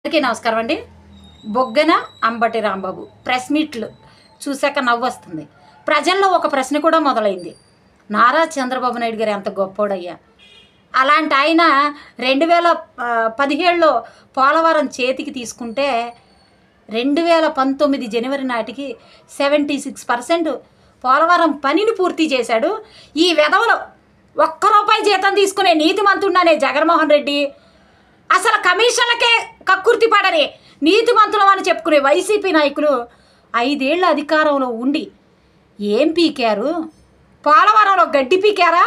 అందరికీ నమస్కారం అండి. బొగ్గన అంబటి రాంబాబు ప్రెస్ మీట్లు చూశాక నవ్వు వస్తుంది. ప్రజల్లో ఒక ప్రశ్న కూడా మొదలైంది. నారా చంద్రబాబు నాయుడు గారు ఎంత గొప్పోడయ్యా, అలాంటి ఆయన 2017లో పోలవరం చేతికి తీసుకుంటే 2019 జనవరి నాటికి 76% పోలవరం పనిని పూర్తి చేశాడు. ఈ వెధవలో ₹1 జీతం తీసుకునే నీతిమంతుడనే జగన్మోహన్ రెడ్డి, అసలు కమిషన్లకే కక్కుర్తి పడని నీతిమంతులం అని చెప్పుకునే వైసీపీ నాయకులు 5 ఏళ్ళ అధికారంలో ఉండి ఏం పీకారు? పోలవరంలో గడ్డి పీకారా,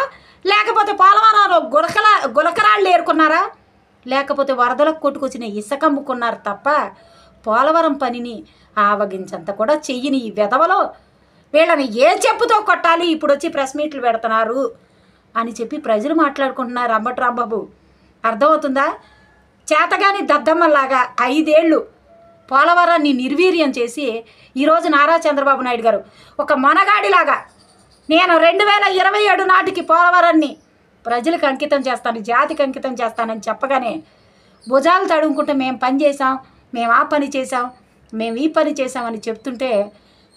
లేకపోతే పోలవరంలో గులకరాళ్ళు ఏరుకున్నారా, లేకపోతే వరదలకు కొట్టుకొచ్చిన ఇసుక అమ్ముకున్నారు తప్ప పోలవరం పనిని ఆవగించంత కూడా చెయ్యని ఈ వెధవలో వీళ్ళని ఏ చెప్పుతో కొట్టాలి ఇప్పుడు వచ్చి ప్రెస్ మీట్లు పెడుతున్నారు అని చెప్పి ప్రజలు మాట్లాడుకుంటున్నారు. అంబటి రాంబాబు అర్థమవుతుందా? చేతగాని దద్దమ్మలాగా 5 ఏళ్ళు పోలవరాన్ని నిర్వీర్యం చేసి ఈరోజు నారా చంద్రబాబు నాయుడు గారు ఒక మనగాడిలాగా నేను 2027 నాటికి పోలవరాన్ని ప్రజలకు అంకితం చేస్తాను, జాతికి అంకితం చేస్తానని చెప్పగానే భుజాలు తడుముకుంటే మేము పని చేసాం, మేము ఆ పని చేసాం, మేము ఈ పని చేసామని చెప్తుంటే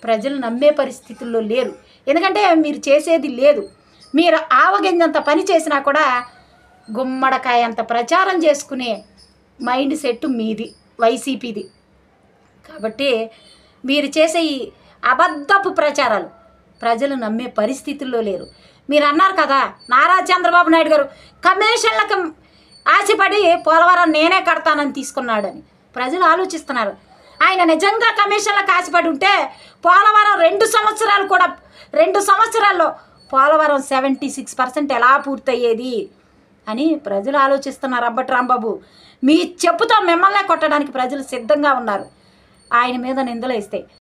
ప్రజలు నమ్మే పరిస్థితుల్లో లేరు. ఎందుకంటే మీరు చేసేది లేదు. మీరు ఆవగింజంత పని చేసినా కూడా గుమ్మడకాయ అంత ప్రచారం చేసుకునే మైండ్ సెట్ మీది, వైసీపీది. కాబట్టి మీరు చేసే ఈ అబద్ధపు ప్రచారాలు ప్రజలు నమ్మే పరిస్థితుల్లో లేరు. మీరు అన్నారు కదా నారా చంద్రబాబు నాయుడు గారు కమిషన్లకు ఆశపడి పోలవరం నేనే కడతానని తీసుకున్నాడని. ప్రజలు ఆలోచిస్తున్నారు. ఆయన నిజంగా కమిషన్లకు ఆశపడి ఉంటే పోలవరం 2 సంవత్సరాల్లో పోలవరం 76% ఎలా పూర్తయ్యేది అని ప్రజలు ఆలోచిస్తున్నారు. అంబటి రాంబాబు మీ చెప్పుతో మిమ్మల్నే కొట్టడానికి ప్రజలు సిద్ధంగా ఉన్నారు. ఆయన మీద నిందలు వేస్తే